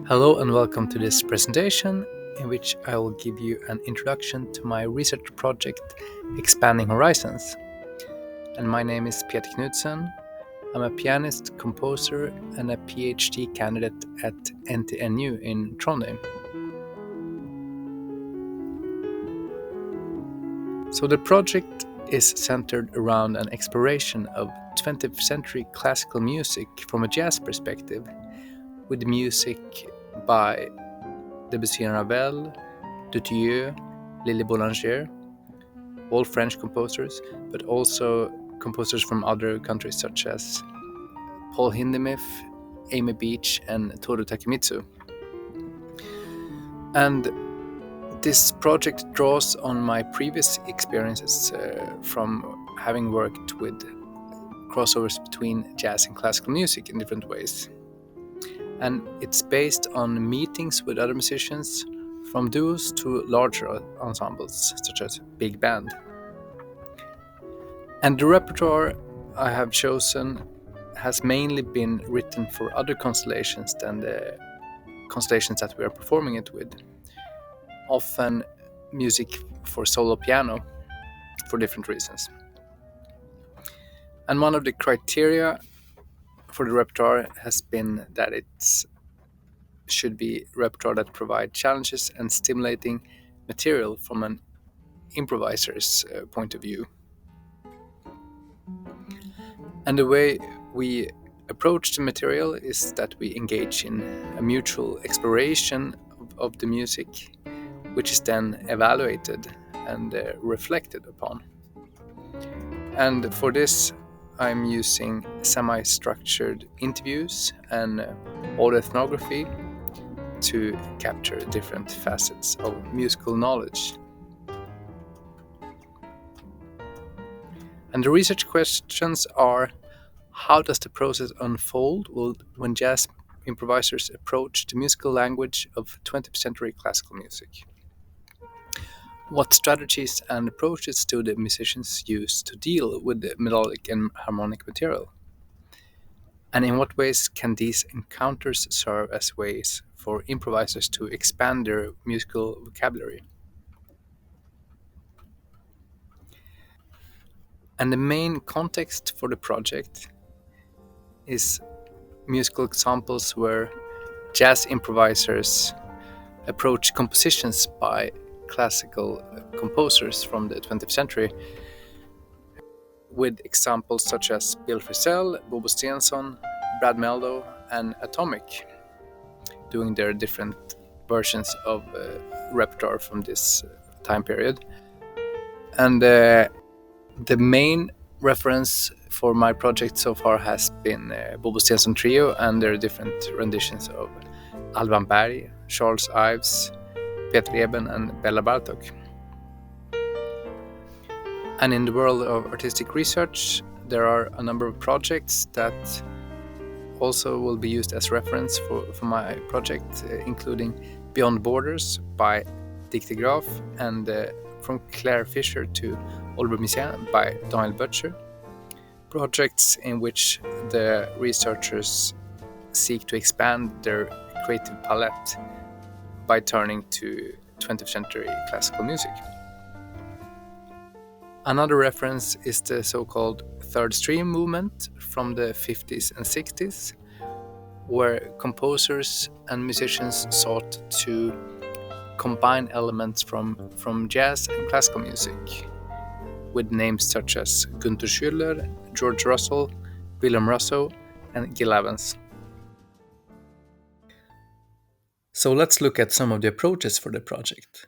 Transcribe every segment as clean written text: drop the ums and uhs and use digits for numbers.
Hello and welcome to this presentation in which I will give you an introduction to my research project Expanding Horizons. And my name is Peter Knudsen. I'm a pianist, composer and a PhD candidate at NTNU in Trondheim. So the project is centered around an exploration of 20th century classical music from a jazz perspective, with music by Debussy and Ravel, Dutilleux, Lily Boulanger, all French composers, but also composers from other countries such as Paul Hindemith, Amy Beach, and Toru Takemitsu. And this project draws on my previous experiences from having worked with crossovers between jazz and classical music in different ways. And it's based on meetings with other musicians, from duos to larger ensembles, such as big band. And the repertoire I have chosen has mainly been written for other constellations than the constellations that we are performing it with. Often music for solo piano, for different reasons. And one of the criteria for the repertoire has been that it should be repertoire that provide challenges and stimulating material from an improviser's point of view. And the way we approach the material is that we engage in a mutual exploration of the music, which is then evaluated and reflected upon. And for this, I'm using semi-structured interviews and audio ethnography to capture different facets of musical knowledge. And the research questions are: how does the process unfold when jazz improvisers approach the musical language of 20th century classical music? What strategies and approaches do the musicians use to deal with the melodic and harmonic material? And in what ways can these encounters serve as ways for improvisers to expand their musical vocabulary? And the main context for the project is musical examples where jazz improvisers approach compositions by classical composers from the 20th century, with examples such as Bill Frisell, Bobo Stensson, Brad Meldo, and Atomic, doing their different versions of repertoire from this time period. And the main reference for my project so far has been Bobo Stensson Trio and their different renditions of Alban Berg, Charles Ives, Peter Eben, and Bela Bartok. And in the world of artistic research, there are a number of projects that also will be used as reference for my project, including Beyond Borders by Dick de Graaf and From Claire Fisher to Oliver Messiaen by Daniel Butcher. Projects in which the researchers seek to expand their creative palette by turning to 20th century classical music. Another reference is the so-called third stream movement from the 50s and 60s, where composers and musicians sought to combine elements from jazz and classical music, with names such as Gunther Schuller, George Russell, Willem Russo, and Gil Evans. So let's look at some of the approaches for the project.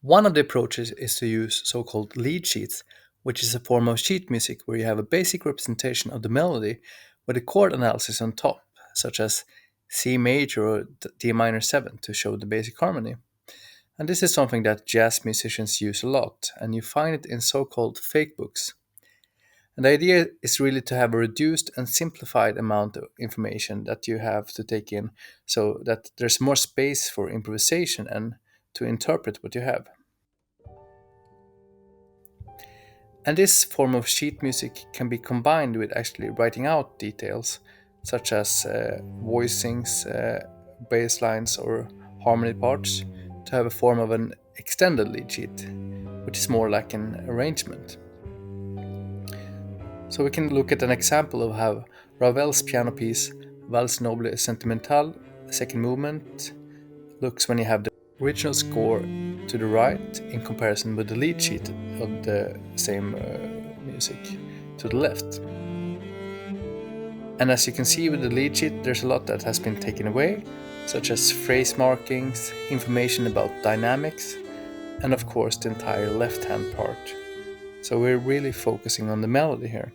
One of the approaches is to use so-called lead sheets, which is a form of sheet music where you have a basic representation of the melody with a chord analysis on top, such as C major or D minor 7 to show the basic harmony. And this is something that jazz musicians use a lot, and you find it in so called fake books. And the idea is really to have a reduced and simplified amount of information that you have to take in so that there's more space for improvisation and to interpret what you have. And this form of sheet music can be combined with actually writing out details such as voicings, bass lines, or harmony parts to have a form of an extended lead sheet, which is more like an arrangement. So we can look at an example of how Ravel's piano piece Valse Noble et Sentimentale, the second movement, looks when you have the original score to the right in comparison with the lead sheet of the same music to the left. And as you can see with the lead sheet, there's a lot that has been taken away, such as phrase markings, information about dynamics, and of course the entire left hand part. So we're really focusing on the melody here.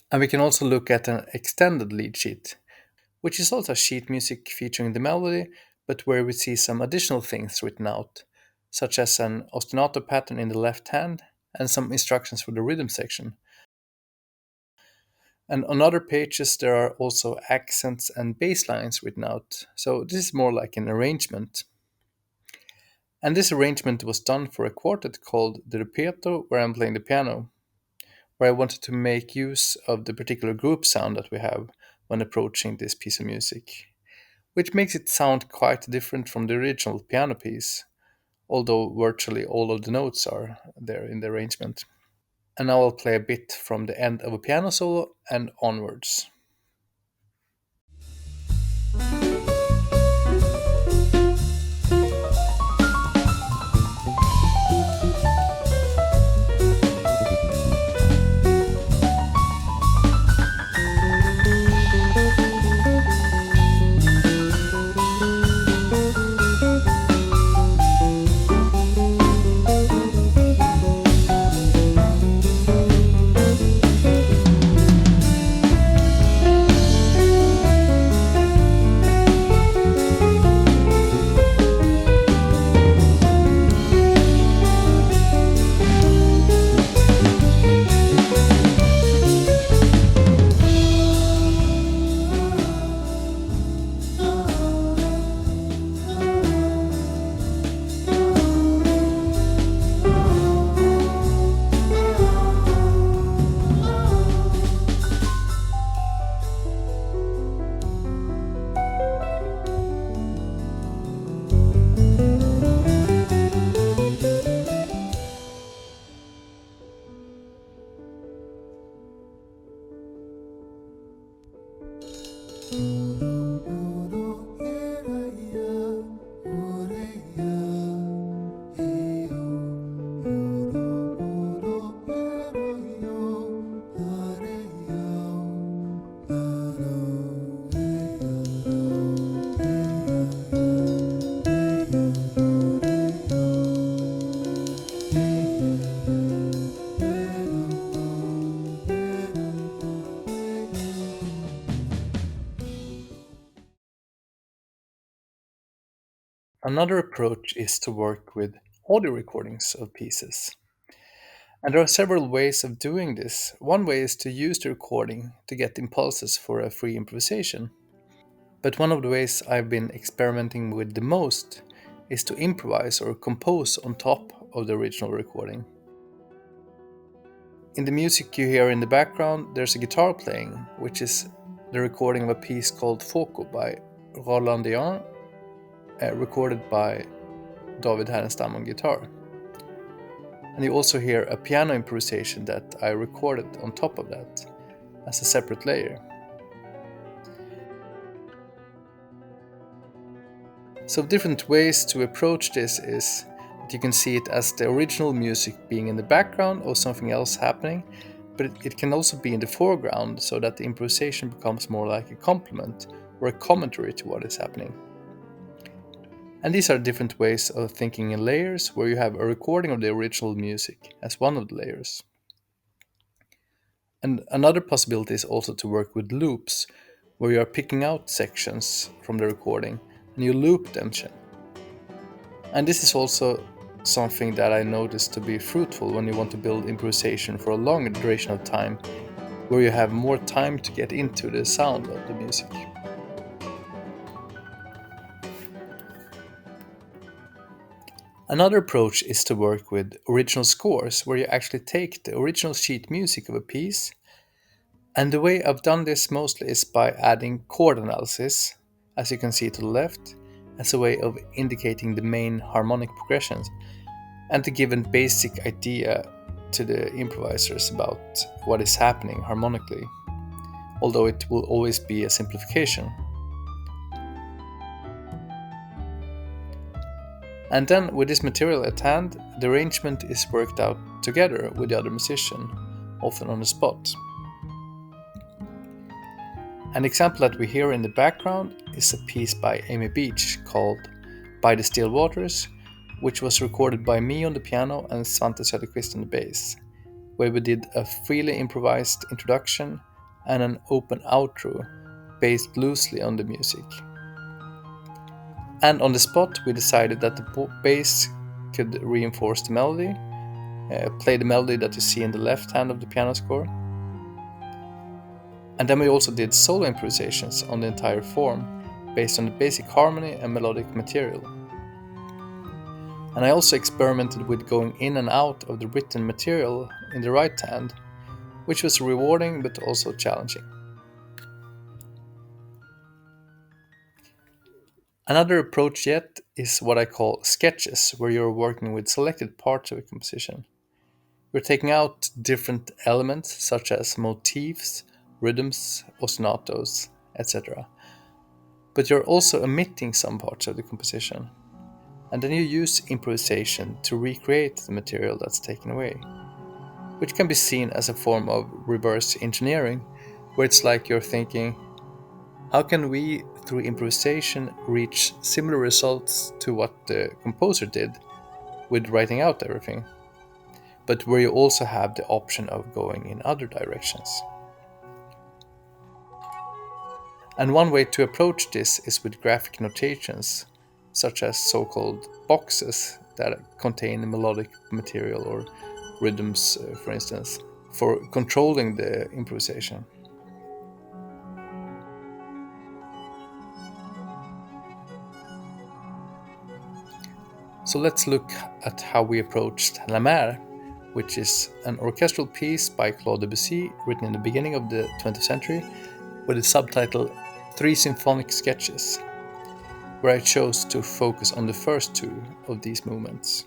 And we can also look at an extended lead sheet, which is also sheet music featuring the melody, but where we see some additional things written out, such as an ostinato pattern in the left hand and some instructions for the rhythm section. And on other pages, there are also accents and bass lines written out, so this is more like an arrangement. And this arrangement was done for a quartet called the Ripeto, where I'm playing the piano, where I wanted to make use of the particular group sound that we have when approaching this piece of music, which makes it sound quite different from the original piano piece, although virtually all of the notes are there in the arrangement. And now I'll play a bit from the end of a piano solo and onwards. Another approach is to work with audio recordings of pieces. And there are several ways of doing this. One way is to use the recording to get impulses for a free improvisation. But one of the ways I've been experimenting with the most is to improvise or compose on top of the original recording. In the music you hear in the background, there's a guitar playing, which is the recording of a piece called Foco by Roland Dion, recorded by David Herenstam on guitar. And you also hear a piano improvisation that I recorded on top of that as a separate layer. So different ways to approach this is that you can see it as the original music being in the background or something else happening, but it can also be in the foreground so that the improvisation becomes more like a complement or a commentary to what is happening. And these are different ways of thinking in layers, where you have a recording of the original music as one of the layers. And another possibility is also to work with loops, where you are picking out sections from the recording and you loop them. And this is also something that I noticed to be fruitful when you want to build improvisation for a longer duration of time, where you have more time to get into the sound of the music. Another approach is to work with original scores, where you actually take the original sheet music of a piece, and the way I've done this mostly is by adding chord analysis, as you can see to the left, as a way of indicating the main harmonic progressions, and to give a basic idea to the improvisers about what is happening harmonically, although it will always be a simplification. And then, with this material at hand, the arrangement is worked out together with the other musician, often on the spot. An example that we hear in the background is a piece by Amy Beach called By the Still Waters, which was recorded by me on the piano and Svante Söderqvist on the bass, where we did a freely improvised introduction and an open outro based loosely on the music. And on the spot, we decided that the bass could reinforce the melody, play the melody that you see in the left hand of the piano score. And then we also did solo improvisations on the entire form, based on the basic harmony and melodic material. And I also experimented with going in and out of the written material in the right hand, which was rewarding but also challenging. Another approach yet is what I call sketches, where you're working with selected parts of a composition. You're taking out different elements such as motifs, rhythms, ostinatos, etc. But you're also omitting some parts of the composition. And then you use improvisation to recreate the material that's taken away, which can be seen as a form of reverse engineering, where it's like you're thinking, how can we, through improvisation, reach similar results to what the composer did with writing out everything, but where you also have the option of going in other directions? And one way to approach this is with graphic notations, such as so-called boxes that contain melodic material or rhythms, for instance, for controlling the improvisation. So let's look at how we approached La Mer, which is an orchestral piece by Claude Debussy written in the beginning of the 20th century with the subtitle Three Symphonic Sketches, where I chose to focus on the first two of these movements.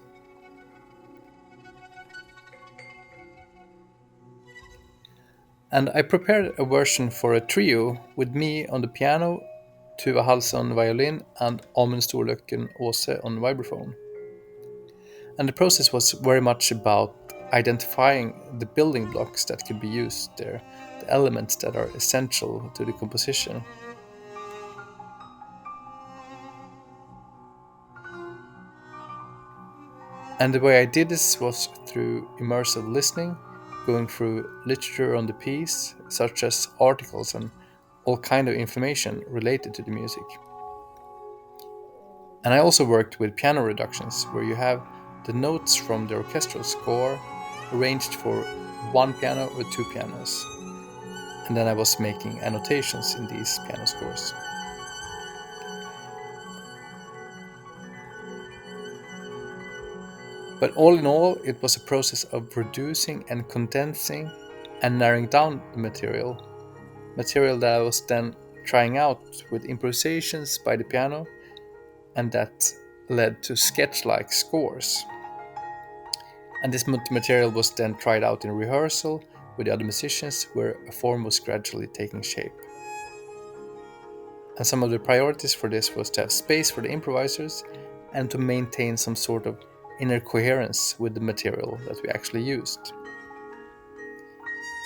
And I prepared a version for a trio with me on the piano, Tuva Hals on violin, and Amund Storløkken Åse on vibraphone. And the process was very much about identifying the building blocks that could be used there, the elements that are essential to the composition. And the way I did this was through immersive listening, going through literature on the piece, such as articles and all kind of information related to the music. And I also worked with piano reductions, where you have the notes from the orchestral score arranged for one piano or two pianos. And then I was making annotations in these piano scores. But all in all, it was a process of reducing and condensing and narrowing down the material that I was then trying out with improvisations by the piano, and that led to sketch-like scores. And this material was then tried out in rehearsal with the other musicians, where a form was gradually taking shape. And some of the priorities for this was to have space for the improvisers and to maintain some sort of inner coherence with the material that we actually used.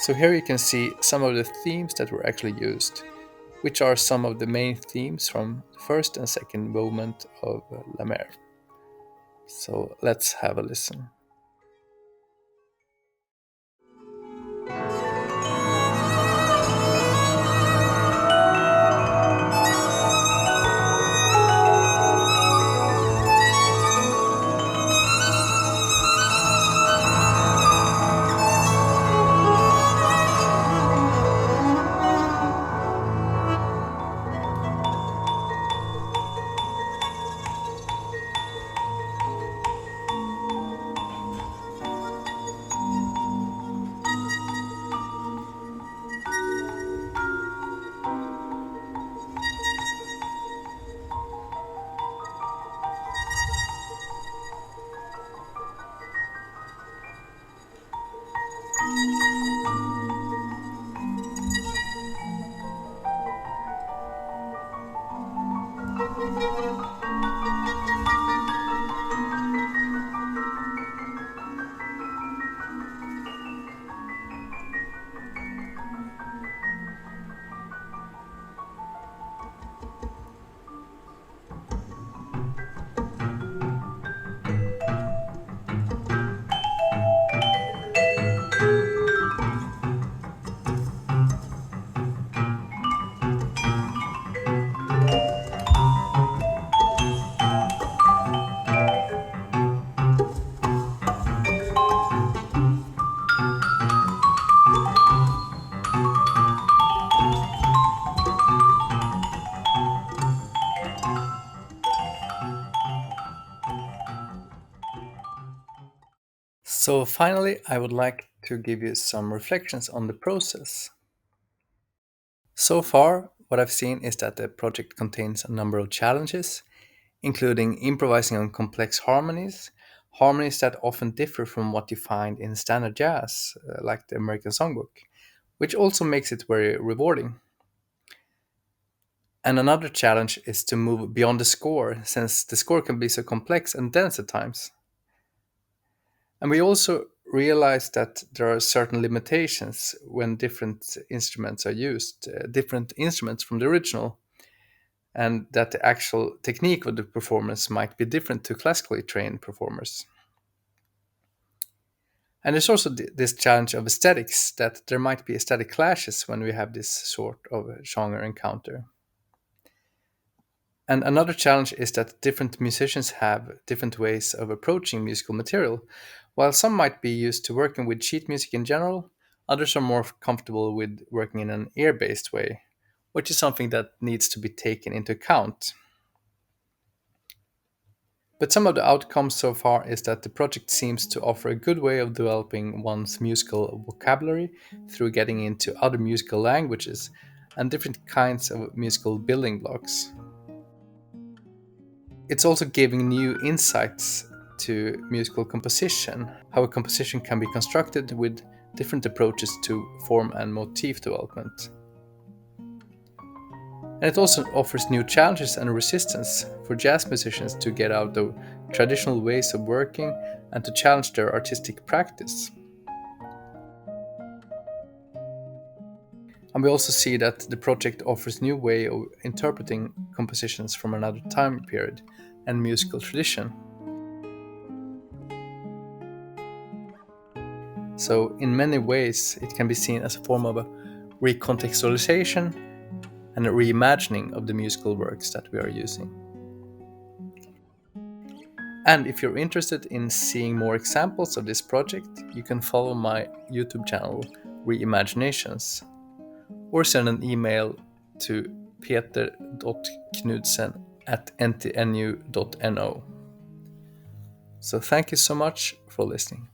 So here you can see some of the themes that were actually used, which are some of the main themes from the first and second movement of La Mer. So let's have a listen. So, finally, I would like to give you some reflections on the process. So far, what I've seen is that the project contains a number of challenges, including improvising on complex harmonies, harmonies that often differ from what you find in standard jazz, like the American Songbook, which also makes it very rewarding. And another challenge is to move beyond the score, since the score can be so complex and dense at times. And we also realize that there are certain limitations when different instruments are used, different instruments from the original, and that the actual technique of the performance might be different to classically trained performers. And there's also this challenge of aesthetics, that there might be aesthetic clashes when we have this sort of genre encounter. And another challenge is that different musicians have different ways of approaching musical material. While some might be used to working with sheet music in general, others are more comfortable with working in an ear based way, which is something that needs to be taken into account. But some of the outcomes so far is that the project seems to offer a good way of developing one's musical vocabulary through getting into other musical languages and different kinds of musical building blocks. It's also giving new insights to musical composition, how a composition can be constructed with different approaches to form and motif development. And it also offers new challenges and resistance for jazz musicians to get out of traditional ways of working and to challenge their artistic practice. And we also see that the project offers new way of interpreting compositions from another time period and musical tradition. So, in many ways, it can be seen as a form of a recontextualization and a reimagining of the musical works that we are using. And if you're interested in seeing more examples of this project, you can follow my YouTube channel, Reimaginations, or send an email to peter.knudsen@ntnu.no. So, thank you so much for listening.